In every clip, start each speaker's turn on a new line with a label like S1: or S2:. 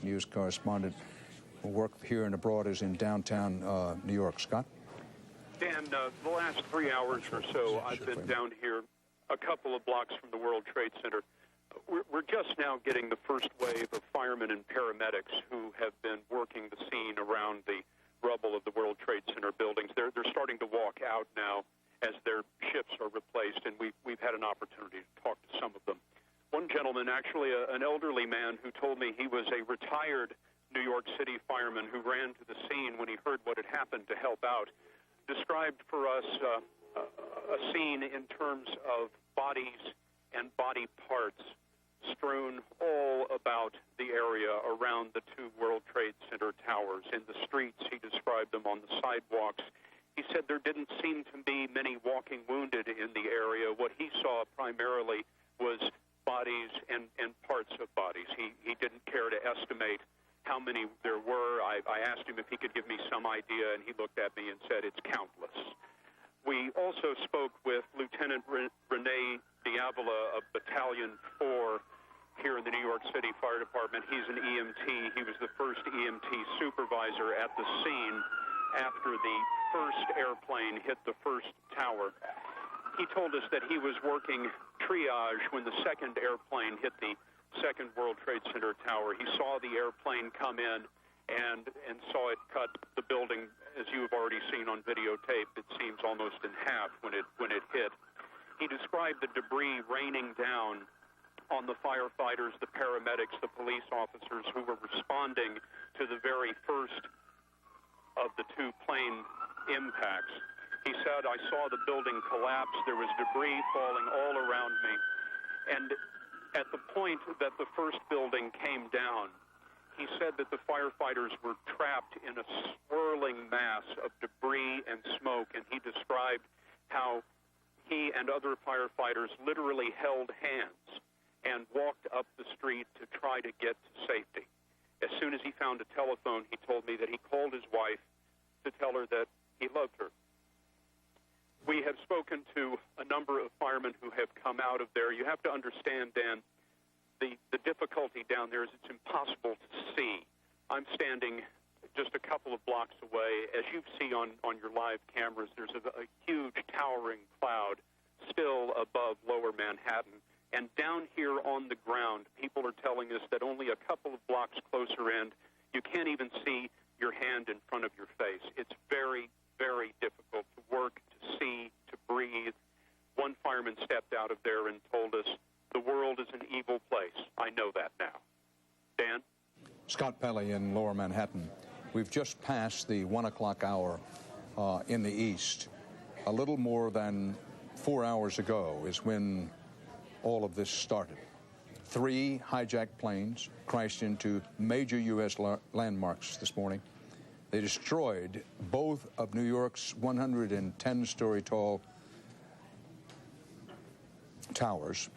S1: News correspondent who work here and abroad, is in downtown New York. Scott?
S2: Dan, the last 3 hours or so, I've been down here a couple of blocks from the World Trade Center. We're just now getting the first wave of firemen and paramedics who have been working the scene around the rubble of the World Trade Center buildings. They're starting to walk out now as their shifts are replaced, and we've had an opportunity to talk to some of them. One gentleman, actually an elderly man, who told me he was a retired New York City fireman who ran to the scene when he heard what had happened to help out, described for us a scene in terms of bodies and body parts strewn all about the area around the two World Trade Center towers. In the streets, he described them, on the sidewalks. He said there didn't seem to be many walking wounded in the area. What he saw primarily was bodies and parts of bodies. He didn't care to estimate how many there were. I asked him if he could give me some idea, and he looked at me and said it's countless. We also spoke with Lieutenant Rene Diavola of Battalion 4 here in the New York City Fire Department. He's an EMT. He was the first EMT supervisor at the scene after the first airplane hit the first tower. He told us that he was working triage when the second airplane hit the second World Trade Center tower. He saw the airplane come in and saw it cut the building, as you have already seen on videotape. It seems almost in half when it hit. He described the debris raining down on the firefighters, the paramedics, the police officers who were responding to the very first of the two plane impacts. He said, I saw the building collapse. There was debris falling all around me. And at the point that the first building came down, he said that the firefighters were trapped in a swirling mass of debris and smoke, and he described how he and other firefighters literally held hands and walked up the street to try to get to safety. As soon as he found a telephone, he told me that he called his wife to tell her that he loved her. We have spoken to a number of firemen who have come out of there. You have to understand, Dan, the difficulty down there is it's impossible to see. I'm standing just a couple of blocks away. As you see on your live cameras, there's a huge towering cloud still above lower Manhattan. And down here on the ground, people are telling us that only a couple of blocks closer in, you can't even see your hand in front of your face. It's very, very difficult to work, to see, to breathe. One fireman stepped out of there and told us, the world is an evil place. I know that now. Dan?
S1: Scott Pelley in lower Manhattan. We've just passed the 1 o'clock hour in the east. A little more than 4 hours ago is when all of this started. 3 hijacked planes crashed into major U.S. landmarks this morning. They destroyed both of New York's 110-story tall towers,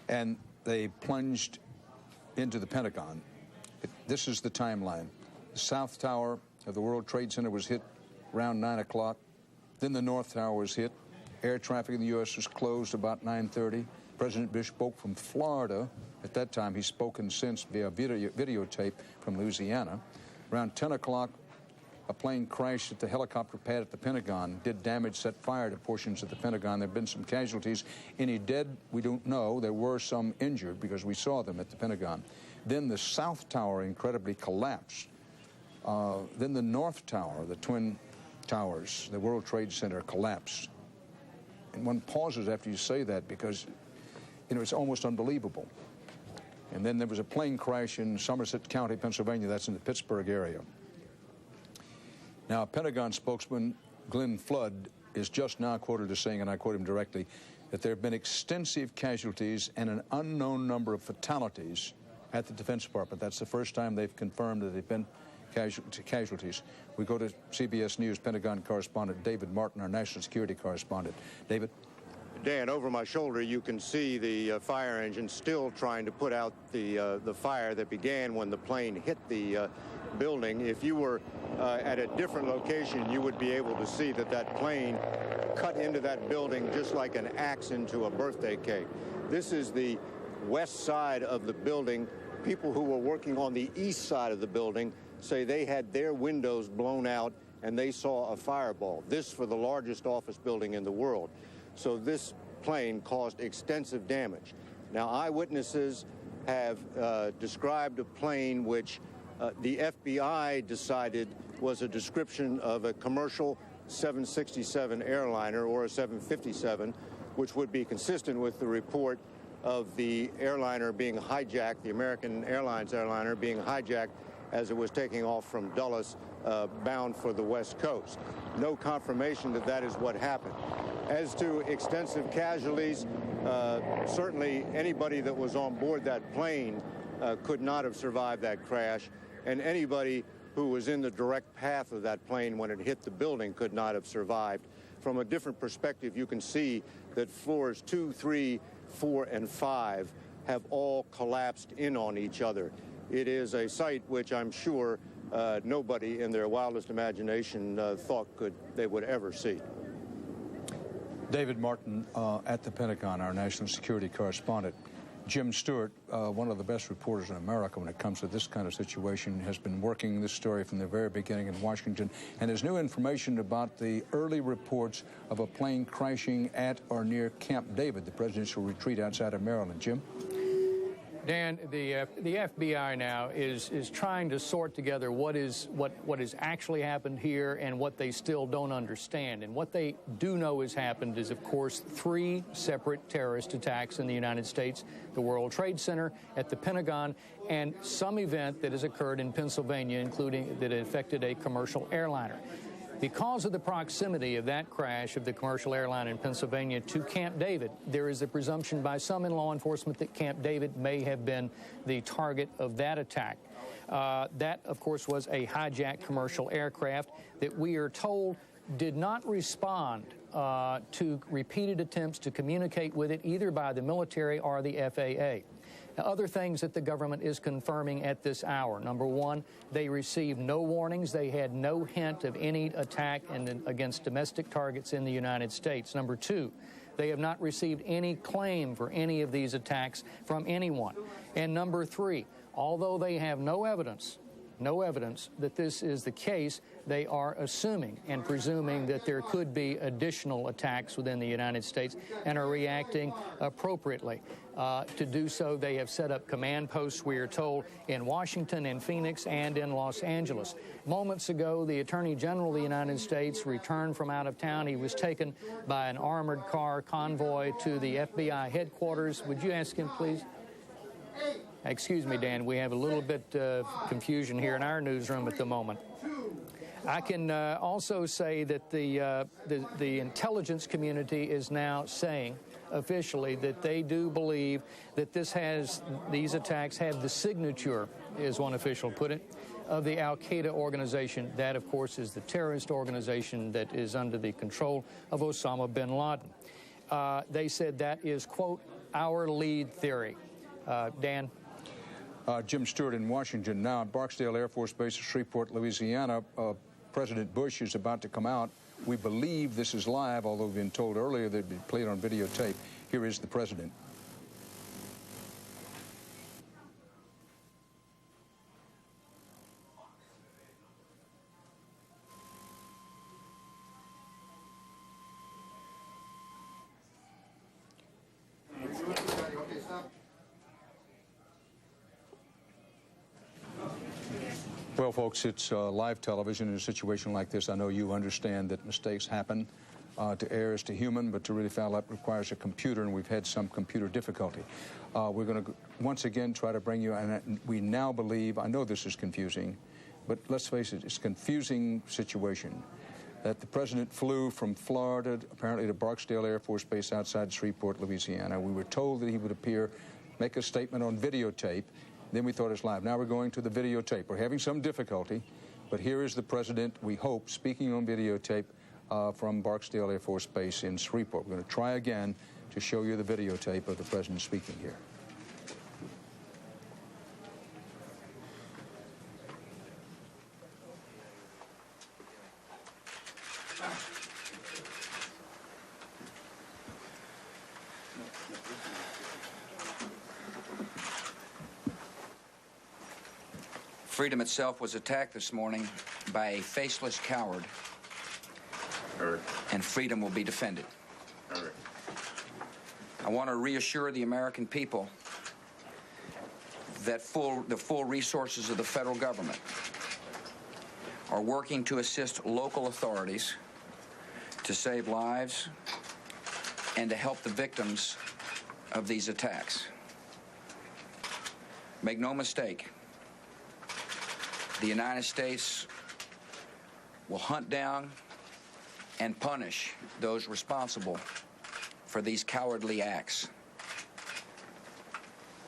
S1: and they plunged into the Pentagon. This is the timeline. The South Tower of the World Trade Center was hit around 9 o'clock. Then the North Tower was hit. Air traffic in the U.S. was closed about 9:30. President Bush spoke from Florida. At that time, he's spoken since via videotape from Louisiana. Around 10 o'clock, a plane crashed at the helicopter pad at the Pentagon, did damage, set fire to portions of the Pentagon. There have been some casualties. Any dead, we don't know. There were some injured because we saw them at the Pentagon. Then the South Tower incredibly collapsed. Then the North Tower, the Twin Towers, the World Trade Center collapsed. And one pauses after you say that because, you know, it's almost unbelievable. And then there was a plane crash in Somerset County, Pennsylvania. That's in the Pittsburgh area. Now, Pentagon spokesman Glenn Flood is just now quoted as saying, and I quote him directly, that there have been extensive casualties and an unknown number of fatalities at the Defense Department. That's the first time they've confirmed that they've been casualties. We go to CBS News Pentagon correspondent David Martin, our national security correspondent. David?
S3: Dan, over my shoulder, you can see the fire engine still trying to put out the fire that began when the plane hit the building. If you were at a different location, you would be able to see that plane cut into that building just like an axe into a birthday cake. This is the west side of the building people who were working on the east side of the building say they had their windows blown out and they saw a fireball. This for the largest office building in the world. So this plane caused extensive damage. Now, eyewitnesses have described a plane which the FBI decided was a description of a commercial 767 airliner or a 757, which would be consistent with the report of the airliner being hijacked, the American Airlines airliner being hijacked as it was taking off from Dulles bound for the West Coast. No confirmation that that is what happened. As to extensive casualties, certainly anybody that was on board that plane could not have survived that crash, and anybody who was in the direct path of that plane when it hit the building could not have survived. From a different perspective, you can see that floors 2, 3, 4, and 5 have all collapsed in on each other. It is a sight which I'm sure nobody in their wildest imagination thought they would ever see.
S1: David Martin at the Pentagon, our national security correspondent. Jim Stewart, one of the best reporters in America when it comes to this kind of situation, has been working this story from the very beginning in Washington, and has new information about the early reports of a plane crashing at or near Camp David, the presidential retreat outside of Maryland. Jim?
S4: Dan, the FBI now is trying to sort together what has actually happened here and what they still don't understand. And what they do know has happened is, of course, 3 separate terrorist attacks in the United States: the World Trade Center, at the Pentagon, and some event that has occurred in Pennsylvania, including that affected a commercial airliner. Because of the proximity of that crash of the commercial airline in Pennsylvania to Camp David, there is a presumption by some in law enforcement that Camp David may have been the target of that attack. That, of course, was a hijacked commercial aircraft that we are told did not respond to repeated attempts to communicate with it either by the military or the FAA. Now, other things that the government is confirming at this hour. Number one, they received no warnings. They had no hint of any attack against domestic targets in the United States. Number two, they have not received any claim for any of these attacks from anyone. And number three, although they have no evidence that this is the case, they are assuming and presuming that there could be additional attacks within the United States and are reacting appropriately. To do so, they have set up command posts, we are told, in Washington, in Phoenix, and in Los Angeles. Moments ago, the Attorney General of the United States returned from out of town. He was taken by an armored car convoy to the FBI headquarters. Would you ask him, please? Excuse me, Dan, we have a little bit of confusion here in our newsroom at the moment. I can also say that the intelligence community is now saying officially that they do believe that these attacks have the signature, as one official put it, of the Al-Qaeda organization. That, of course, is the terrorist organization that is under the control of Osama bin Laden. They said that is, quote, our lead theory. Dan?
S1: Jim Stewart in Washington. Now at Barksdale Air Force Base in Shreveport, Louisiana, President Bush is about to come out. We believe this is live, although we've been told earlier that it'd be played on videotape. Here is the president. Well, folks, it's live television. In a situation like this, I know you understand that mistakes happen. To err is to human, but to really foul up requires a computer, and we've had some computer difficulty. We're going to once again try to bring you, and we now believe, I know this is confusing, but let's face it, it's a confusing situation, that the president flew from Florida, apparently to Barksdale Air Force Base outside Shreveport, Louisiana. We were told that he would appear, make a statement on videotape. Then we thought it's live. Now we're going to the videotape. We're having some difficulty, but here is the president, we hope, speaking on videotape from Barksdale Air Force Base in Shreveport. We're going to try again to show you the videotape of the president speaking here.
S5: Freedom itself was attacked this morning by a faceless coward, and freedom will be defended. I want to reassure the American people that the full resources of the federal government are working to assist local authorities to save lives and to help the victims of these attacks. Make no mistake, the United States will hunt down and punish those responsible for these cowardly acts.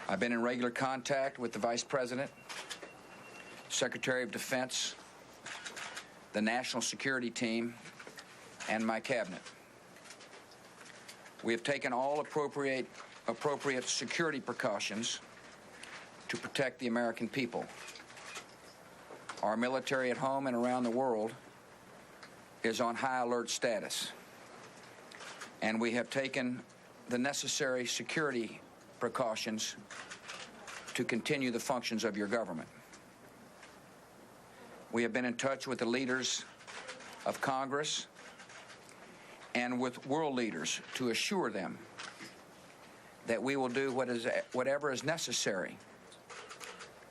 S5: I've been in regular contact with the Vice President, Secretary of Defense, the National Security Team, and my cabinet. We have taken all appropriate security precautions to protect the American people. Our military at home and around the world is on high alert status, and we have taken the necessary security precautions to continue the functions of your government. We have been in touch with the leaders of Congress and with world leaders to assure them that we will do whatever is necessary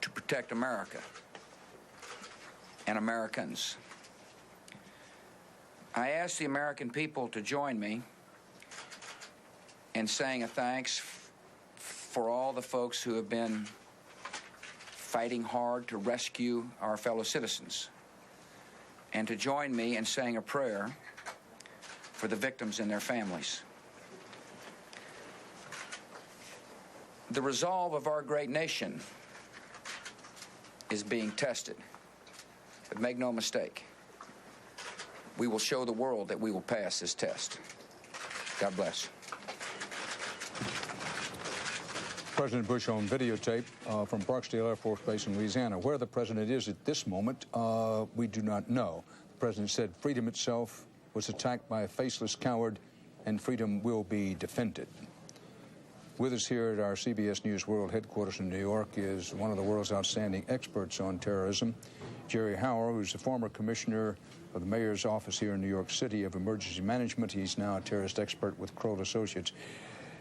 S5: to protect America and Americans. I ask the American people to join me in saying a thanks for all the folks who have been fighting hard to rescue our fellow citizens, and to join me in saying a prayer for the victims and their families. The resolve of our great nation is being tested. But make no mistake, we will show the world that we will pass this test. God bless.
S1: President Bush on videotape from Barksdale Air Force Base in Louisiana. Where the president is at this moment, we do not know. The president said freedom itself was attacked by a faceless coward, and freedom will be defended. With us here at our CBS News World headquarters in New York is one of the world's outstanding experts on terrorism, Jerry Hauer, who's the former commissioner of the mayor's office here in New York City of Emergency Management. He's now a terrorist expert with Kroll Associates.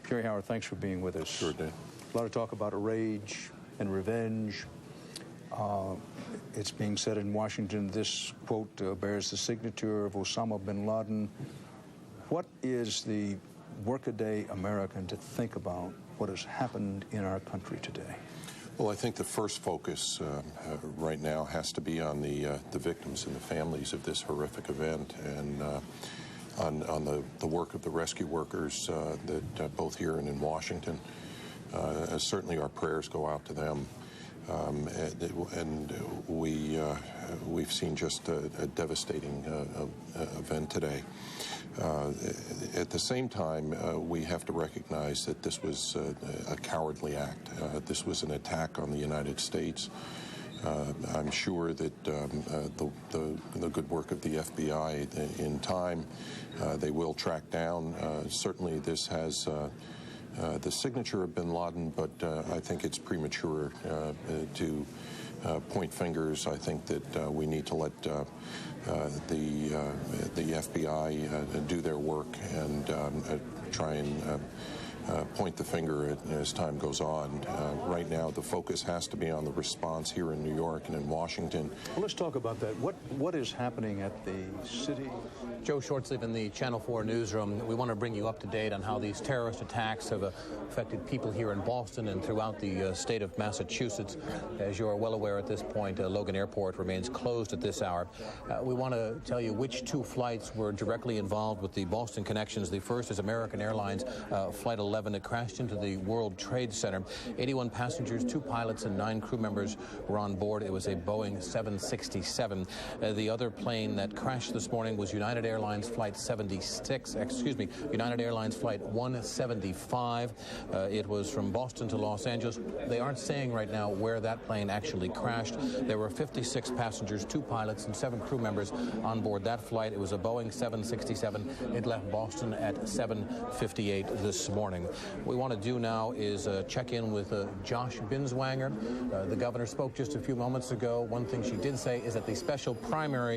S1: Jerry Hauer, thanks for being with us.
S6: Sure, Dan.
S1: A lot of talk about rage and revenge. It's being said in Washington, this quote bears the signature of Osama bin Laden. What is the workaday American to think about what has happened in our country today?
S6: Well, I think the first focus right now has to be on the victims and the families of this horrific event, and on the work of the rescue workers that both here and in Washington. Certainly our prayers go out to them. And we've seen just a devastating event today. At the same time, we have to recognize that this was a cowardly act. This was an attack on the United States. I'm sure that the good work of the FBI in time, they will track down. Certainly this has the signature of bin Laden, but I think it's premature to point fingers. I think that we need to let the FBI do their work and try and point the finger as time goes on. Right now, the focus has to be on the response here in New York and in Washington.
S1: Well, let's talk about that. What is happening at the city?
S7: Joe Shortsleeve in the Channel 4 newsroom. We want to bring you up to date on how these terrorist attacks have affected people here in Boston and throughout the state of Massachusetts. As you're well aware at this point, Logan Airport remains closed at this hour. We want to tell you which two flights were directly involved with the Boston connections. The first is American Airlines Flight 11. It crashed into the World Trade Center. 81 passengers, 2 pilots, and 9 crew members were on board. It was a Boeing 767. The other plane that crashed this morning was United Airlines Flight 175. It was from Boston to Los Angeles. They aren't saying right now where that plane actually crashed. There were 56 passengers, 2 pilots, and 7 crew members on board that flight. It was a Boeing 767. It left Boston at 7:58 this morning. morning. What we want to do now is check in with Josh Binswanger. The governor spoke just a few moments ago. One thing she did say is that the special primary